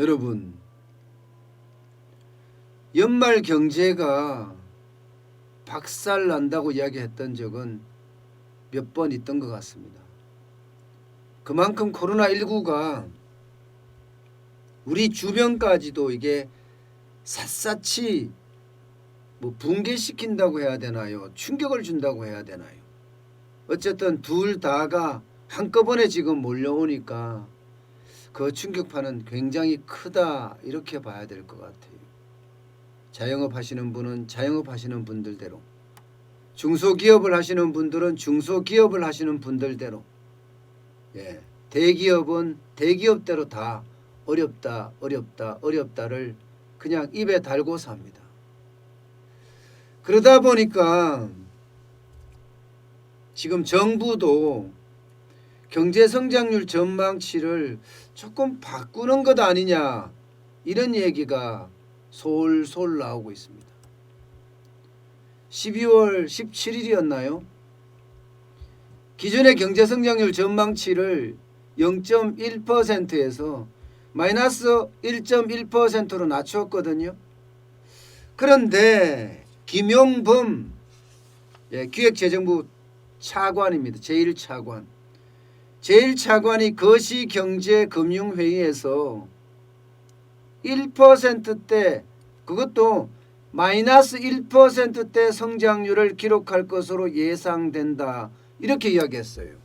여러분, 연말 경제가 박살난다고 이야기했던 적은 몇 번 있던 것 같습니다. 그만큼 코로나19가 우리 주변까지도 이게 샅샅이 붕괴시킨다고 해야 되나요? 충격을 준다고 해야 되나요? 어쨌든 둘 다가 한꺼번에 지금 몰려오니까 그 충격파는 굉장히 크다, 이렇게 봐야 될 것 같아요. 자영업 하시는 분은 자영업 하시는 분들대로, 중소기업을 하시는 분들은 중소기업을 하시는 분들대로, 대기업은 대기업대로 다 어렵다를 그냥 입에 달고 삽니다. 그러다 보니까 지금 정부도 경제성장률 전망치를 조금 바꾸는 것 아니냐, 이런 얘기가 솔솔 나오고 있습니다. 12월 17일이었나요? 기존의 경제성장률 전망치를 0.1%에서 마이너스 1.1%로 낮췄거든요. 그런데 김용범 기획재정부 차관입니다. 제1차관이 거시경제금융회의에서 1%대, 그것도 마이너스 1%대 성장률을 기록할 것으로 예상된다, 이렇게 이야기했어요.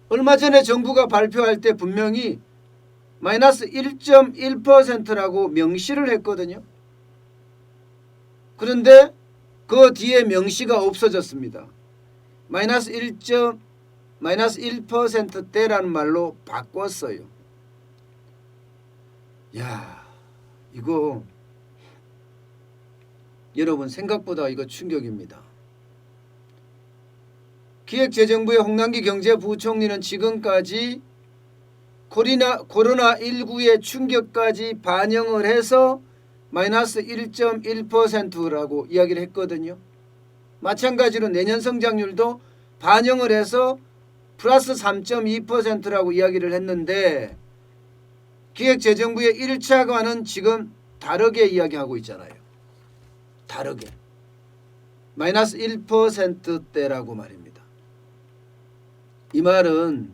얼마 전에 정부가 발표할 때 분명히 마이너스 1.1%라고 명시를 했거든요. 그런데 그 뒤에 명시가 없어졌습니다. 마이너스 1%대라는 말로 바꿨어요. 야, 이거 여러분 생각보다 이거 충격입니다. 기획재정부의 홍남기 경제부총리는 지금까지 코로나19의 충격까지 반영을 해서 마이너스 1.1%라고 이야기를 했거든요. 마찬가지로 내년 성장률도 반영을 해서 플러스 3.2%라고 이야기를 했는데, 기획재정부의 1차관은 지금 다르게 이야기하고 있잖아요. 다르게. 마이너스 1%대라고 말입니다. 이 말은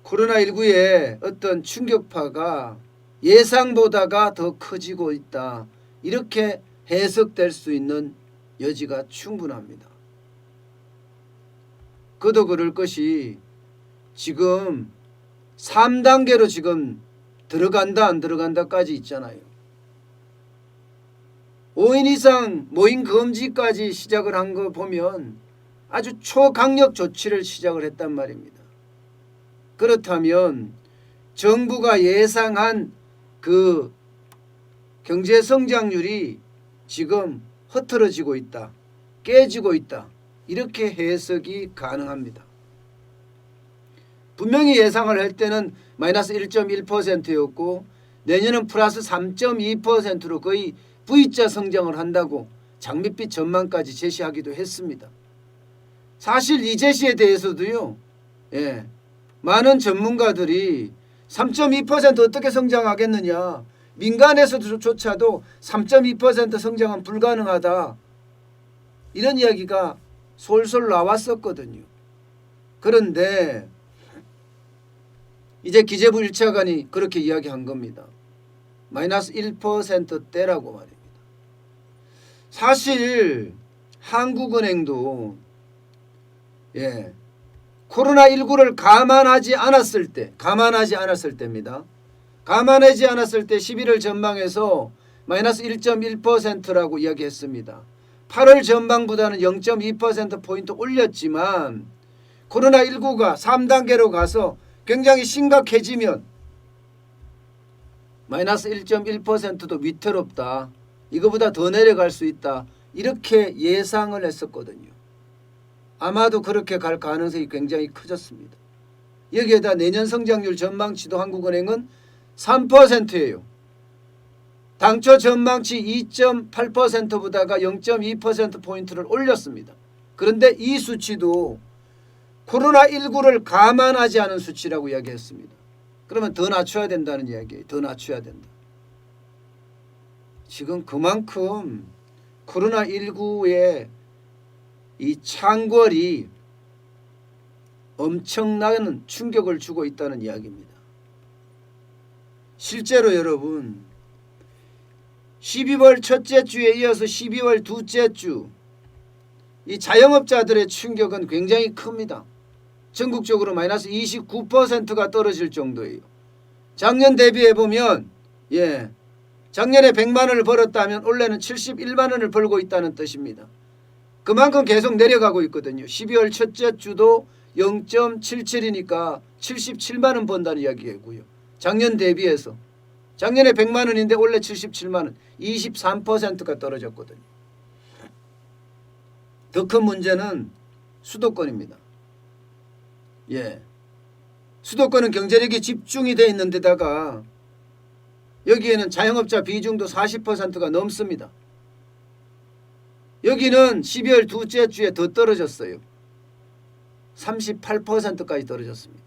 코로나19의 어떤 충격파가 예상보다가 더 커지고 있다, 이렇게 해석될 수 있는 여지가 충분합니다. 그도 그럴 것이 지금 3단계로 지금 들어간다 안 들어간다까지 있잖아요. 5인 이상 모임 금지까지 시작을 한 거 보면 아주 초강력 조치를 시작을 했단 말입니다. 그렇다면 정부가 예상한 그 경제 성장률이 지금 흐트러지고 있다, 깨지고 있다, 이렇게 해석이 가능합니다. 분명히 예상을 할 때는 마이너스 1.1%였고 내년은 플러스 3.2%로 거의 V자 성장을 한다고 장밋빛 전망까지 제시하기도 했습니다. 사실 이 제시에 대해서도요, 많은 전문가들이 3.2% 어떻게 성장하겠느냐, 민간에서조차도 3.2% 성장은 불가능하다, 이런 이야기가 솔솔 나왔었거든요. 그런데 이제 기재부 1차관이 그렇게 이야기한 겁니다. 마이너스 1%대라고 말입니다. 사실 한국은행도 코로나19를 감안하지 않았을 때입니다. 감안하지 않았을 때 11월 전망에서 마이너스 1.1%라고 이야기했습니다. 8월 전망보다는 0.2%포인트 올렸지만 코로나19가 3단계로 가서 굉장히 심각해지면 마이너스 1.1%도 위태롭다, 이거보다 더 내려갈 수 있다, 이렇게 예상을 했었거든요. 아마도 그렇게 갈 가능성이 굉장히 커졌습니다. 여기에다 내년 성장률 전망치도 한국은행은 3%예요. 당초 전망치 2.8%보다가 0.2%포인트를 올렸습니다. 그런데 이 수치도 코로나19를 감안하지 않은 수치라고 이야기했습니다. 그러면 더 낮춰야 된다는 이야기예요. 더 낮춰야 된다. 지금 그만큼 코로나19의 이 창궐이 엄청난 충격을 주고 있다는 이야기입니다. 실제로 여러분 12월 첫째 주에 이어서 12월 둘째 주 이 자영업자들의 충격은 굉장히 큽니다. 전국적으로 마이너스 29%가 떨어질 정도예요. 작년 대비해 보면 작년에 100만 원을 벌었다면 올해는 71만 원을 벌고 있다는 뜻입니다. 그만큼 계속 내려가고 있거든요. 12월 첫째 주도 0.77이니까 77만 원 번다는 이야기고요. 작년 대비해서. 작년에 100만 원인데 올해 77만 원. 23%가 떨어졌거든요. 더 큰 문제는 수도권입니다. 수도권은 경제력이 집중이 되어 있는 데다가 여기에는 자영업자 비중도 40%가 넘습니다. 여기는 12월 둘째 주에 더 떨어졌어요. 38%까지 떨어졌습니다.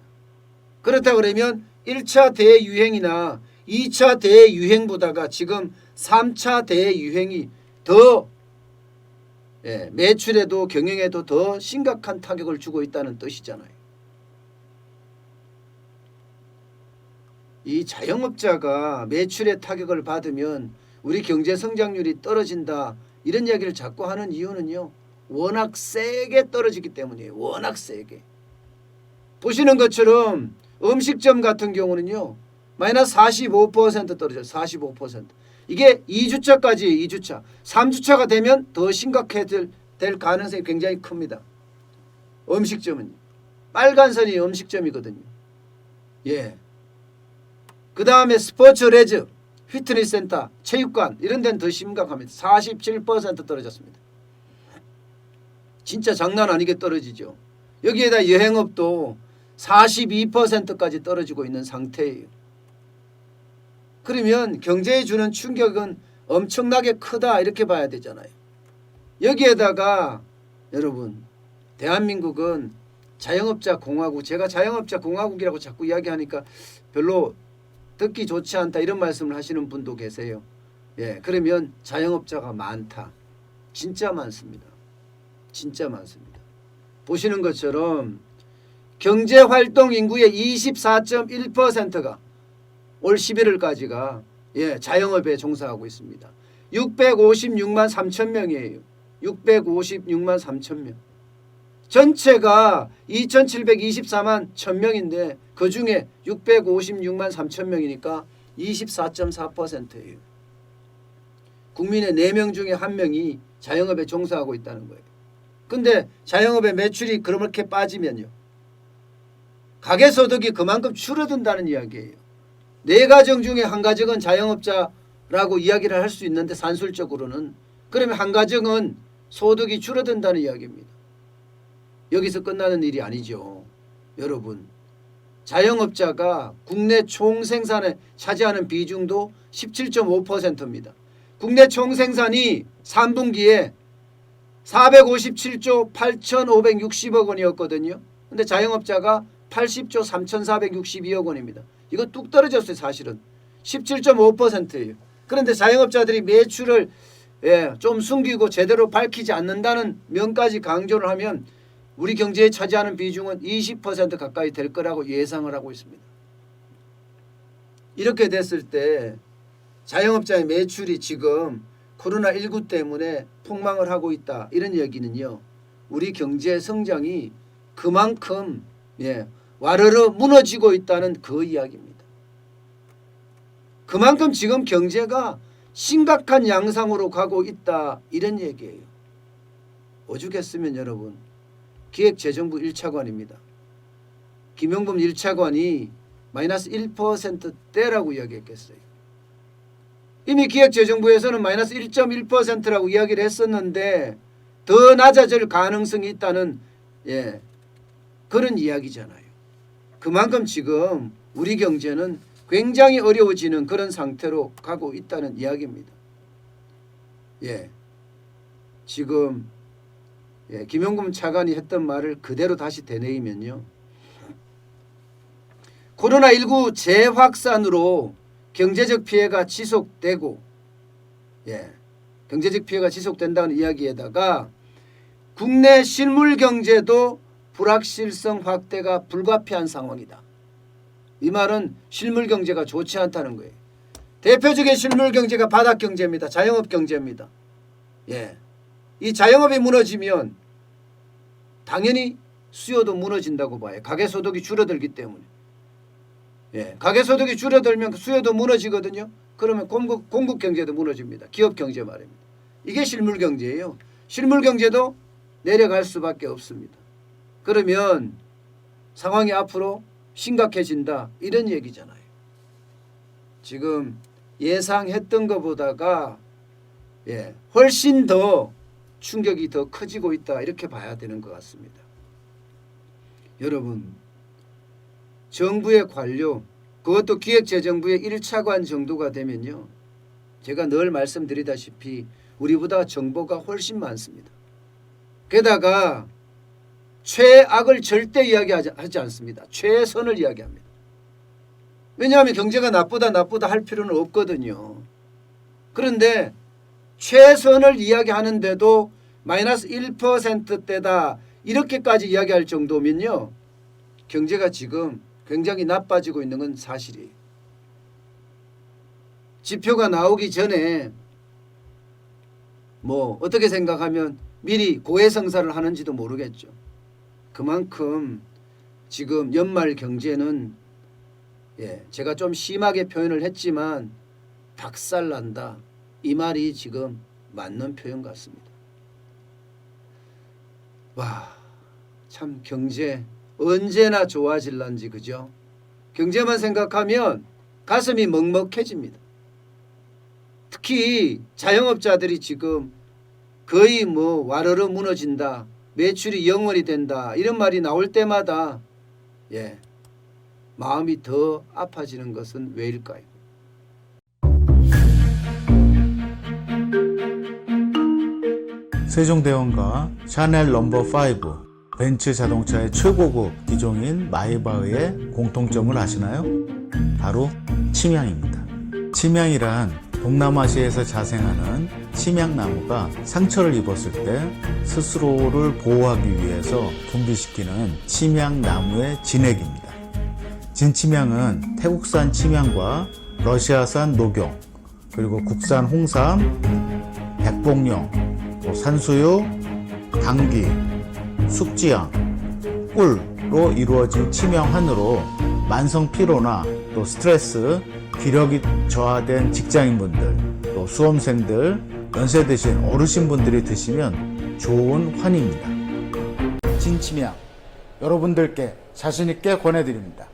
그렇다고 그러면 1차 대유행이나 2차 대유행보다가 지금 3차 대유행이 더 매출에도 경영에도 더 심각한 타격을 주고 있다는 뜻이잖아요. 이 자영업자가 매출의 타격을 받으면 우리 경제 성장률이 떨어진다 이런 이야기를 자꾸 하는 이유는요. 워낙 세게 떨어지기 때문이에요. 워낙 세게. 보시는 것처럼 음식점 같은 경우는요. 마이너스 45% 떨어져요. 45%. 이게 2주차까지 2주차. 3주차가 되면 더 심각해질 가능성이 굉장히 큽니다. 음식점은. 빨간 선이 음식점이거든요. 그 다음에 스포츠 레저, 피트니스 센터, 체육관 이런 데는 더 심각합니다. 47% 떨어졌습니다. 진짜 장난 아니게 떨어지죠. 여기에다 여행업도 42%까지 떨어지고 있는 상태예요. 그러면 경제에 주는 충격은 엄청나게 크다 이렇게 봐야 되잖아요. 여기에다가 여러분 대한민국은 자영업자 공화국, 제가 자영업자 공화국이라고 자꾸 이야기하니까 별로 듣기 좋지 않다 이런 말씀을 하시는 분도 계세요. 그러면 자영업자가 많다. 진짜 많습니다. 진짜 많습니다. 보시는 것처럼 경제활동 인구의 24.1%가 올 11월까지가 자영업에 종사하고 있습니다. 656만 3천 명이에요. 656만 3천 명. 전체가 2724만 1000명인데 그중에 656만 3천 명이니까 24.4%예요. 국민의 4명 중에 1명이 자영업에 종사하고 있다는 거예요. 근데 자영업의 매출이 그렇게 빠지면요. 가계소득이 그만큼 줄어든다는 이야기예요. 4가정 중에 1가정은 자영업자라고 이야기를 할 수 있는데 산술적으로는 그러면 1가정은 소득이 줄어든다는 이야기입니다. 여기서 끝나는 일이 아니죠. 여러분 자영업자가 국내 총생산에 차지하는 비중도 17.5%입니다. 국내 총생산이 3분기에 457조 8,560억 원이었거든요. 근데 자영업자가 80조 3,462억 원입니다. 이거 뚝 떨어졌어요. 사실은 17.5%예요. 그런데 자영업자들이 매출을 좀 숨기고 제대로 밝히지 않는다는 면까지 강조를 하면 우리 경제에 차지하는 비중은 20% 가까이 될 거라고 예상을 하고 있습니다. 이렇게 됐을 때 자영업자의 매출이 지금 코로나19 때문에 폭망을 하고 있다. 이런 얘기는요. 우리 경제 성장이 그만큼 와르르 무너지고 있다는 그 이야기입니다. 그만큼 지금 경제가 심각한 양상으로 가고 있다. 이런 얘기예요. 오죽했으면 여러분 기획재정부 1차관입니다. 김용범 1차관이 마이너스 1%대라고 이야기했겠어요. 이미 기획재정부에서는 마이너스 1.1%라고 이야기를 했었는데 더 낮아질 가능성이 있다는 그런 이야기잖아요. 그만큼 지금 우리 경제는 굉장히 어려워지는 그런 상태로 가고 있다는 이야기입니다. 지금 김용범 차관이 했던 말을 그대로 다시 되뇌이면요. 코로나19 재확산으로 경제적 피해가 지속되고 경제적 피해가 지속된다는 이야기에다가 국내 실물 경제도 불확실성 확대가 불가피한 상황이다. 이 말은 실물 경제가 좋지 않다는 거예요. 대표적인 실물 경제가 바닥 경제입니다. 자영업 경제입니다. 이 자영업이 무너지면 당연히 수요도 무너진다고 봐요. 가계소득이 줄어들기 때문에. 가계소득이 줄어들면 수요도 무너지거든요. 그러면 공급 경제도 무너집니다. 기업 경제 말입니다. 이게 실물 경제예요. 실물 경제도 내려갈 수밖에 없습니다. 그러면 상황이 앞으로 심각해진다 이런 얘기잖아요. 지금 예상했던 것보다가 훨씬 더 충격이 더 커지고 있다 이렇게 봐야 되는 것 같습니다. 여러분, 정부의 관료, 그것도 기획재정부의 1차관 정도가 되면요, 제가 늘 말씀드리다시피 우리보다 정보가 훨씬 많습니다. 게다가 최악을 절대 이야기하지 않습니다. 최선을 이야기합니다. 왜냐하면 경제가 나쁘다 할 필요는 없거든요. 그런데 최선을 이야기하는데도 마이너스 1%대다 이렇게까지 이야기할 정도면요, 경제가 지금 굉장히 나빠지고 있는 건 사실이에요. 지표가 나오기 전에 뭐 어떻게 생각하면 미리 고해성사를 하는지도 모르겠죠. 그만큼 지금 연말 경제는 제가 좀 심하게 표현을 했지만 박살난다. 이 말이 지금 맞는 표현 같습니다. 와, 참 경제 언제나 좋아질란지, 그죠? 경제만 생각하면 가슴이 먹먹해집니다. 특히 자영업자들이 지금 거의 뭐 와르르 무너진다, 매출이 0원이 된다 이런 말이 나올 때마다 마음이 더 아파지는 것은 왜일까요? 세종대왕과 샤넬 넘버5, 벤츠 자동차의 최고급 기종인 마이바흐의 공통점을 아시나요? 바로 침향입니다. 침향이란 동남아시아에서 자생하는 침향나무가 상처를 입었을 때 스스로를 보호하기 위해서 분비시키는 침향나무의 진액입니다. 진침향은 태국산 침향과 러시아산 녹용, 그리고 국산 홍삼, 백봉령, 산수유, 당귀, 숙지향, 꿀로 이루어진 침향환으로 만성 피로나 또 스트레스, 기력이 저하된 직장인분들, 또 수험생들, 연세 드신 어르신분들이 드시면 좋은 환입니다. 진침향 여러분들께 자신있게 권해드립니다.